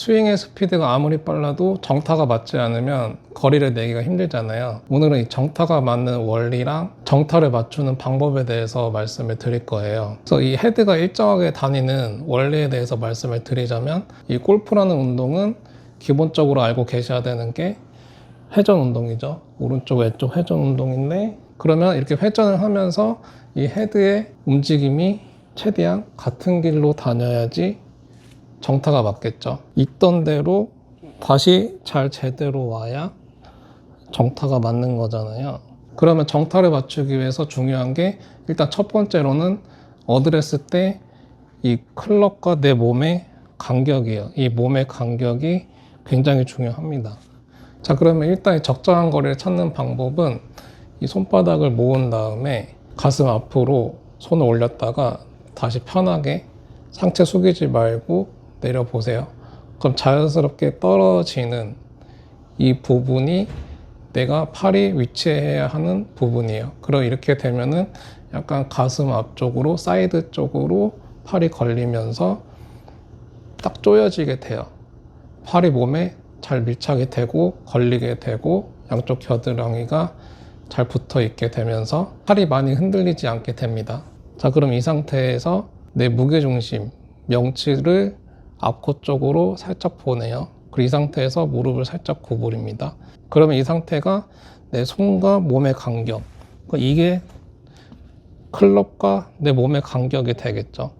스윙의 스피드가 아무리 빨라도 정타가 맞지 않으면 거리를 내기가 힘들잖아요. 오늘은 이 정타가 맞는 원리랑 정타를 맞추는 방법에 대해서 말씀을 드릴 거예요. 그래서 이 헤드가 일정하게 다니는 원리에 대해서 말씀을 드리자면, 이 골프라는 운동은 기본적으로 알고 계셔야 되는 게 회전 운동이죠. 오른쪽 왼쪽 회전 운동인데, 그러면 이렇게 회전을 하면서 이 헤드의 움직임이 최대한 같은 길로 다녀야지 정타가 맞겠죠. 있던 대로 다시 잘 제대로 와야 정타가 맞는 거잖아요. 그러면 정타를 맞추기 위해서 중요한 게, 일단 첫 번째로는 어드레스 때 이 클럽과 내 몸의 간격이에요. 이 몸의 간격이 굉장히 중요합니다. 자, 그러면 일단 적정한 거리를 찾는 방법은, 이 손바닥을 모은 다음에 가슴 앞으로 손을 올렸다가 다시 편하게 상체 숙이지 말고 내려보세요. 그럼 자연스럽게 떨어지는 이 부분이 내가 팔이 위치해야 하는 부분이에요. 그럼 이렇게 되면은 약간 가슴 앞쪽으로, 사이드 쪽으로 팔이 걸리면서 딱 조여지게 돼요. 팔이 몸에 잘 밀착이 되고 걸리게 되고 양쪽 겨드랑이가 잘 붙어 있게 되면서 팔이 많이 흔들리지 않게 됩니다. 자, 그럼 이 상태에서 내 무게중심, 명치를 앞코 쪽으로 살짝 보내요. 그리고 이 상태에서 무릎을 살짝 구부립니다. 그러면 이 상태가 내 손과 몸의 간격, 이게 클럽과 내 몸의 간격이 되겠죠.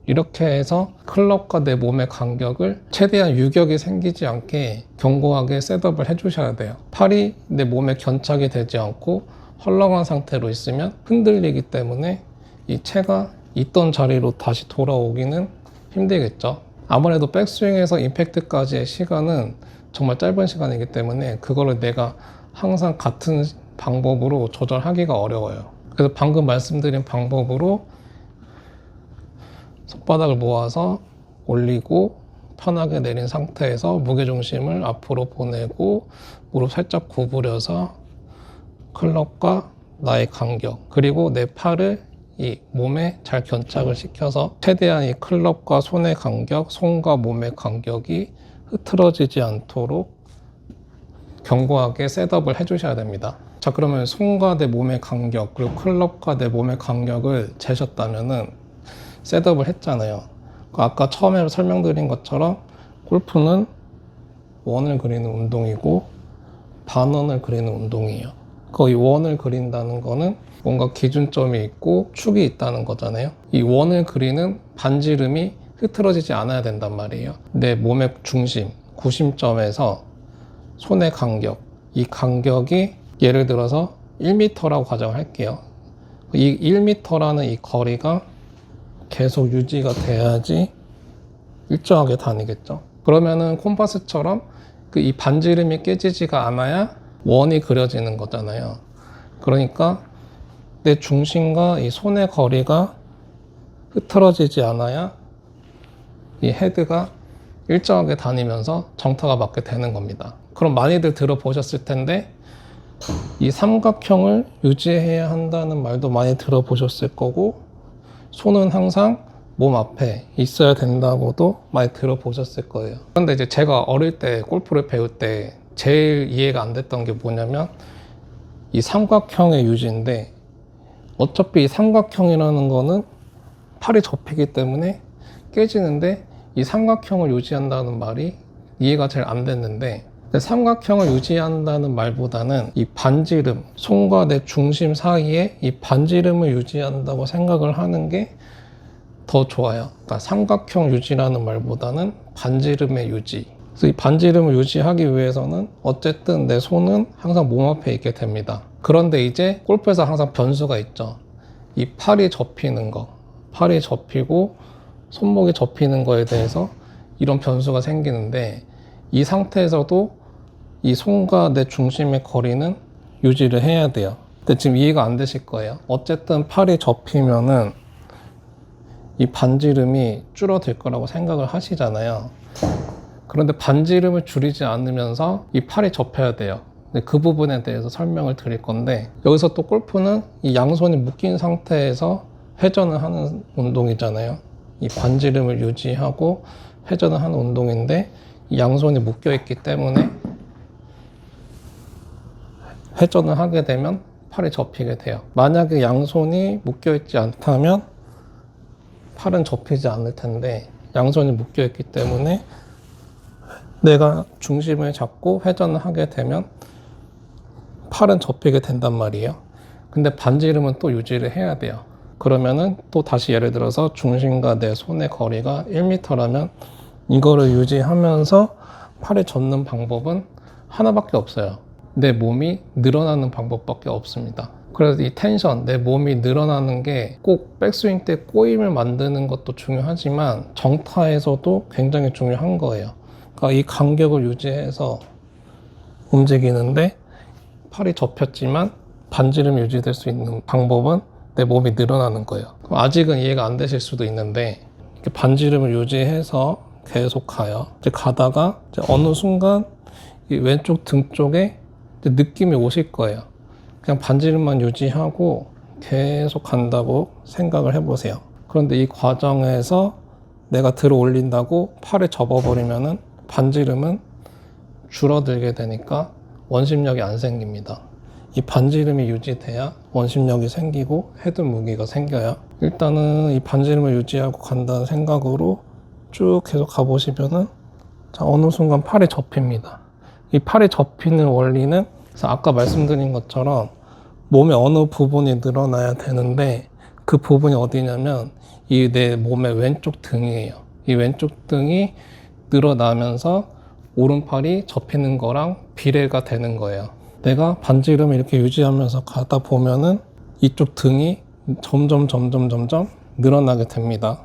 이렇게 해서 클럽과 내 몸의 간격을 최대한 유격이 생기지 않게 견고하게 셋업을 해주셔야 돼요. 팔이 내 몸에 견착이 되지 않고 헐렁한 상태로 있으면 흔들리기 때문에 이 채가 있던 자리로 다시 돌아오기는 힘들겠죠. 아무래도 백스윙에서 임팩트까지의 시간은 정말 짧은 시간이기 때문에 그거를 내가 항상 같은 방법으로 조절하기가 어려워요. 그래서 방금 말씀드린 방법으로 손바닥을 모아서 올리고 편하게 내린 상태에서 무게중심을 앞으로 보내고 무릎 살짝 구부려서 클럽과 나의 간격, 그리고 내 팔을 이 몸에 잘 견착을 시켜서 최대한 이 클럽과 손의 간격, 손과 몸의 간격이 흐트러지지 않도록 견고하게 셋업을 해주셔야 됩니다. 자, 그러면 손과 내 몸의 간격, 그리고 클럽과 내 몸의 간격을 재셨다면은 셋업을 했잖아요. 아까 처음에 설명드린 것처럼 골프는 원을 그리는 운동이고 반원을 그리는 운동이에요. 이 원을 그린다는 거는 뭔가 기준점이 있고 축이 있다는 거잖아요. 이 원을 그리는 반지름이 흐트러지지 않아야 된단 말이에요. 내 몸의 중심, 구심점에서 손의 간격, 이 간격이 예를 들어서 1m라고 가정을 할게요. 이 1m라는 이 거리가 계속 유지가 돼야지 일정하게 다니겠죠. 그러면은 콤파스처럼 이 반지름이 깨지지가 않아야 원이 그려지는 거잖아요. 그러니까 내 중심과 이 손의 거리가 흐트러지지 않아야 이 헤드가 일정하게 다니면서 정타가 맞게 되는 겁니다. 그럼 많이들 들어보셨을 텐데, 이 삼각형을 유지해야 한다는 말도 많이 들어보셨을 거고, 손은 항상 몸 앞에 있어야 된다고도 많이 들어보셨을 거예요. 그런데 이제 제가 어릴 때 골프를 배울 때 제일 이해가 안 됐던 게 뭐냐면, 이 삼각형의 유지인데, 어차피 이 삼각형이라는 거는 팔이 접히기 때문에 깨지는데, 이 삼각형을 유지한다는 말이 이해가 잘 안 됐는데, 삼각형을 유지한다는 말보다는 이 반지름, 손과 내 중심 사이에 이 반지름을 유지한다고 생각을 하는 게 더 좋아요. 그러니까 삼각형 유지라는 말보다는 반지름의 유지. 그래서 이 반지름을 유지하기 위해서는 어쨌든 내 손은 항상 몸 앞에 있게 됩니다. 그런데 이제 골프에서 항상 변수가 있죠. 이 팔이 접히는 거, 팔이 접히고 손목이 접히는 거에 대해서 이런 변수가 생기는데, 이 상태에서도 이 손과 내 중심의 거리는 유지를 해야 돼요. 근데 지금 이해가 안 되실 거예요. 어쨌든 팔이 접히면은 이 반지름이 줄어들 거라고 생각을 하시잖아요. 그런데 반지름을 줄이지 않으면서 이 팔이 접혀야 돼요. 그 부분에 대해서 설명을 드릴 건데, 여기서 또 골프는 이 양손이 묶인 상태에서 회전을 하는 운동이잖아요. 이 반지름을 유지하고 회전을 하는 운동인데, 양손이 묶여 있기 때문에 회전을 하게 되면 팔이 접히게 돼요. 만약에 양손이 묶여 있지 않다면 팔은 접히지 않을 텐데 양손이 묶여 있기 때문에 내가 중심을 잡고 회전을 하게 되면 팔은 접히게 된단 말이에요. 근데 반지름은 또 유지를 해야 돼요. 그러면은 또 다시 예를 들어서 중심과 내 손의 거리가 1m라면 이거를 유지하면서 팔을 접는 방법은 하나밖에 없어요. 내 몸이 늘어나는 방법밖에 없습니다. 그래서 이 텐션, 내 몸이 늘어나는 게 꼭 백스윙 때 꼬임을 만드는 것도 중요하지만 정타에서도 굉장히 중요한 거예요. 그러니까 이 간격을 유지해서 움직이는데 팔이 접혔지만 반지름이 유지될 수 있는 방법은 내 몸이 늘어나는 거예요. 그럼 아직은 이해가 안 되실 수도 있는데 이렇게 반지름을 유지해서 계속 가요. 이제 가다가 이제 어느 순간 이 왼쪽 등 쪽에 느낌이 오실 거예요. 그냥 반지름만 유지하고 계속 간다고 생각을 해보세요. 그런데 이 과정에서 내가 들어 올린다고 팔을 접어버리면은 반지름은 줄어들게 되니까 원심력이 안 생깁니다. 이 반지름이 유지돼야 원심력이 생기고 헤드 무게가 생겨요. 일단은 이 반지름을 유지하고 간다는 생각으로 쭉 계속 가보시면은 자, 어느 순간 팔이 접힙니다. 이 팔이 접히는 원리는 그래서 아까 말씀드린 것처럼 몸의 어느 부분이 늘어나야 되는데 그 부분이 어디냐면 이 내 몸의 왼쪽 등이에요. 이 왼쪽 등이 늘어나면서 오른팔이 접히는 거랑 비례가 되는 거예요. 내가 반지름을 이렇게 유지하면서 가다 보면은 이쪽 등이 점점 늘어나게 됩니다.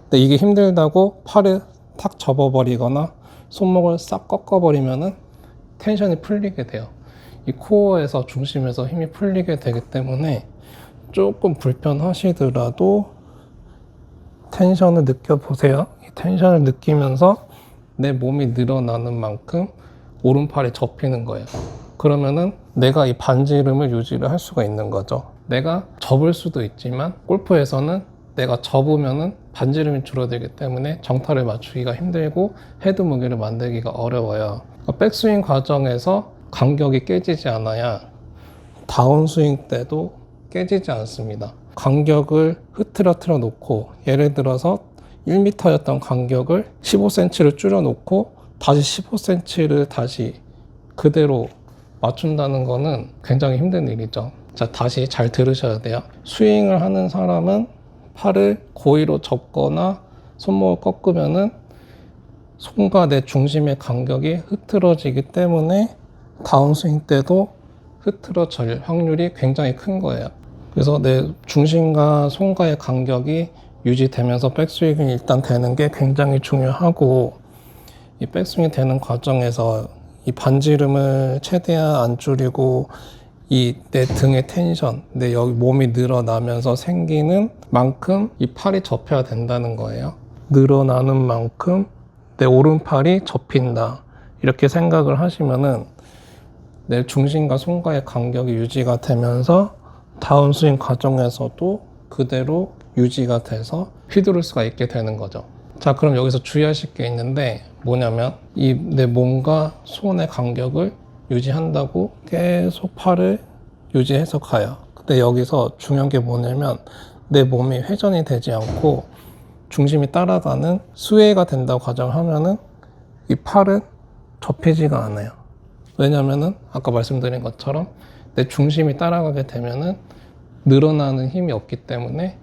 근데 이게 힘들다고 팔을 탁 접어버리거나 손목을 싹 꺾어버리면은 텐션이 풀리게 돼요. 이 코어에서 중심에서 힘이 풀리게 되기 때문에 조금 불편하시더라도 텐션을 느껴보세요. 이 텐션을 느끼면서 내 몸이 늘어나는 만큼 오른팔이 접히는 거예요. 그러면은 내가 이 반지름을 유지를 할 수가 있는 거죠. 내가 접을 수도 있지만 골프에서는 내가 접으면은 반지름이 줄어들기 때문에 정타를 맞추기가 힘들고 헤드 무게를 만들기가 어려워요. 백스윙 과정에서 간격이 깨지지 않아야 다운스윙 때도 깨지지 않습니다. 간격을 흐트러뜨려 놓고 예를 들어서 1m였던 간격을 15cm를 줄여 놓고 다시 15cm를 다시 그대로 맞춘다는 거는 굉장히 힘든 일이죠. 자, 다시 잘 들으셔야 돼요. 스윙을 하는 사람은 팔을 고의로 접거나 손목을 꺾으면은 손과 내 중심의 간격이 흐트러지기 때문에 다운스윙 때도 흐트러질 확률이 굉장히 큰 거예요. 그래서 내 중심과 손과의 간격이 유지되면서 백스윙이 일단 되는 게 굉장히 중요하고 이 백스윙이 되는 과정에서 이 반지름을 최대한 안 줄이고 이 내 등의 텐션, 내 여기 몸이 늘어나면서 생기는 만큼 이 팔이 접혀야 된다는 거예요. 늘어나는 만큼 내 오른팔이 접힌다. 이렇게 생각을 하시면은 내 중심과 손과의 간격이 유지가 되면서 다운스윙 과정에서도 그대로 유지가 돼서 휘두를 수가 있게 되는 거죠. 자, 그럼 여기서 주의하실 게 있는데 뭐냐면 이 내 몸과 손의 간격을 유지한다고 계속 팔을 유지해서 가요. 근데 여기서 중요한 게 뭐냐면 내 몸이 회전이 되지 않고 중심이 따라가는 스웨이가 된다고 가정하면은 이 팔은 접히지가 않아요. 왜냐면은 아까 말씀드린 것처럼 내 중심이 따라가게 되면은 늘어나는 힘이 없기 때문에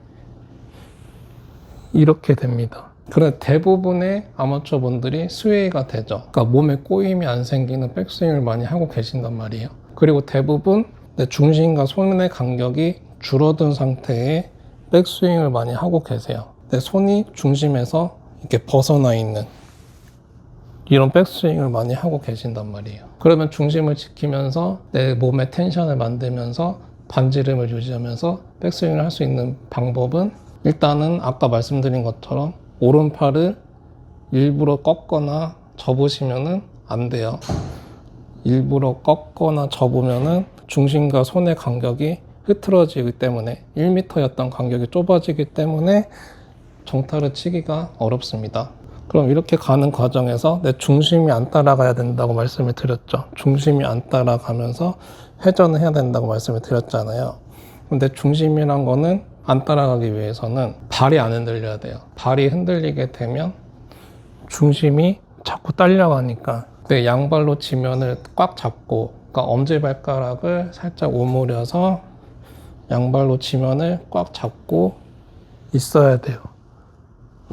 이렇게 됩니다. 그런데 대부분의 아마추어 분들이 스웨이가 되죠. 그러니까 몸에 꼬임이 안 생기는 백스윙을 많이 하고 계신단 말이에요. 그리고 대부분 내 중심과 손의 간격이 줄어든 상태에 백스윙을 많이 하고 계세요. 내 손이 중심에서 이렇게 벗어나 있는 이런 백스윙을 많이 하고 계신단 말이에요. 그러면 중심을 지키면서 내 몸의 텐션을 만들면서 반지름을 유지하면서 백스윙을 할 수 있는 방법은 일단은 아까 말씀드린 것처럼 오른팔을 일부러 꺾거나 접으시면은 안 돼요. 일부러 꺾거나 접으면은 중심과 손의 간격이 흐트러지기 때문에 1m였던 간격이 좁아지기 때문에 정타를 치기가 어렵습니다. 그럼 이렇게 가는 과정에서 내 중심이 안 따라가야 된다고 말씀을 드렸죠. 중심이 안 따라가면서 회전을 해야 된다고 말씀을 드렸잖아요. 근데 중심이란 거는 안 따라가기 위해서는 발이 안 흔들려야 돼요. 발이 흔들리게 되면 중심이 자꾸 딸려가니까 내 양발로 지면을 꽉 잡고, 그러니까 엄지발가락을 살짝 오므려서 양발로 지면을 꽉 잡고 있어야 돼요.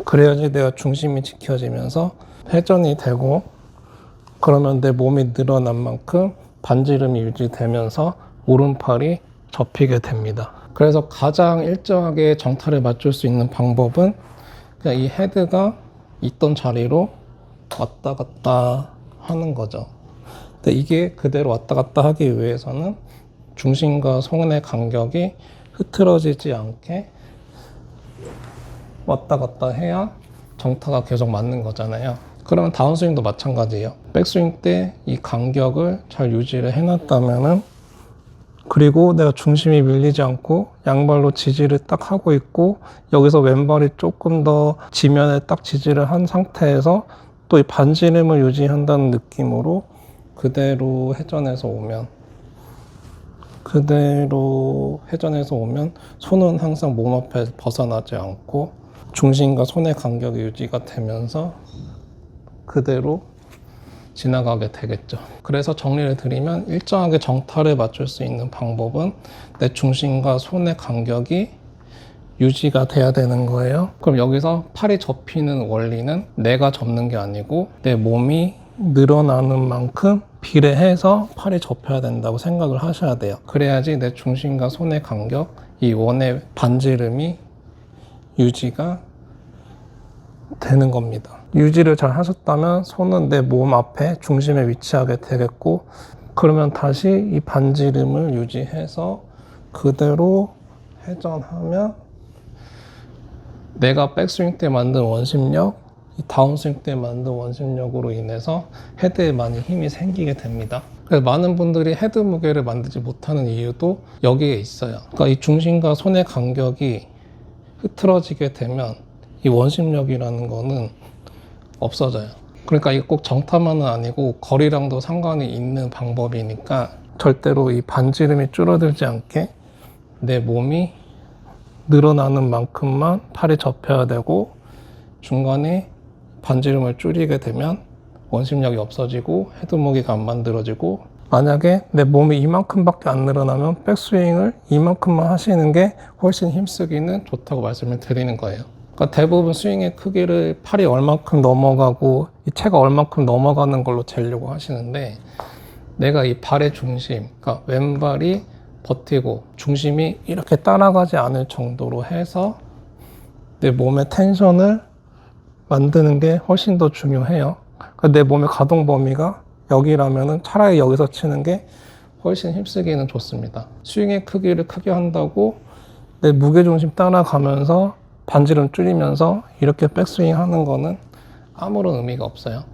그래야지 내가 중심이 지켜지면서 회전이 되고, 그러면 내 몸이 늘어난 만큼 반지름이 유지되면서 오른팔이 접히게 됩니다. 그래서 가장 일정하게 정타를 맞출 수 있는 방법은 그냥 이 헤드가 있던 자리로 왔다 갔다 하는 거죠. 근데 이게 그대로 왔다 갔다 하기 위해서는 중심과 손의 간격이 흐트러지지 않게 왔다 갔다 해야 정타가 계속 맞는 거잖아요. 그러면 다운스윙도 마찬가지예요. 백스윙 때 이 간격을 잘 유지를 해놨다면은, 그리고 내가 중심이 밀리지 않고 양발로 지지를 딱 하고 있고, 여기서 왼발이 조금 더 지면에 딱 지지를 한 상태에서 또 이 반지름을 유지한다는 느낌으로 그대로 회전해서 오면 손은 항상 몸 앞에 벗어나지 않고 중심과 손의 간격이 유지가 되면서 그대로 지나가게 되겠죠. 그래서 정리를 드리면 일정하게 정타를 맞출 수 있는 방법은 내 중심과 손의 간격이 유지가 돼야 되는 거예요. 그럼 여기서 팔이 접히는 원리는 내가 접는 게 아니고 내 몸이 늘어나는 만큼 비례해서 팔이 접혀야 된다고 생각을 하셔야 돼요. 그래야지 내 중심과 손의 간격, 이 원의 반지름이 유지가 되는 겁니다. 유지를 잘 하셨다면 손은 내 몸 앞에 중심에 위치하게 되겠고, 그러면 다시 이 반지름을 유지해서 그대로 회전하면 내가 백스윙 때 만든 원심력, 이 다운스윙 때 만든 원심력으로 인해서 헤드에 많이 힘이 생기게 됩니다. 그래서 많은 분들이 헤드 무게를 만들지 못하는 이유도 여기에 있어요. 그러니까 이 중심과 손의 간격이 흐트러지게 되면 이 원심력이라는 거는 없어져요. 그러니까 이게 꼭 정타만은 아니고 거리랑도 상관이 있는 방법이니까 절대로 이 반지름이 줄어들지 않게 내 몸이 늘어나는 만큼만 팔이 접혀야 되고, 중간에 반지름을 줄이게 되면 원심력이 없어지고 헤드 무게가 안 만들어지고, 만약에 내 몸이 이만큼밖에 안 늘어나면 백스윙을 이만큼만 하시는 게 훨씬 힘쓰기는 좋다고 말씀을 드리는 거예요. 그러니까 대부분 스윙의 크기를 팔이 얼만큼 넘어가고 이 채가 얼만큼 넘어가는 걸로 재려고 하시는데, 내가 이 발의 중심, 그러니까 왼발이 버티고 중심이 이렇게 따라가지 않을 정도로 해서 내 몸의 텐션을 만드는 게 훨씬 더 중요해요. 그러니까 내 몸의 가동 범위가 여기라면은 차라리 여기서 치는 게 훨씬 힘쓰기는 좋습니다. 스윙의 크기를 크게 한다고 내 무게중심 따라가면서 반지름 줄이면서 이렇게 백스윙 하는 거는 아무런 의미가 없어요.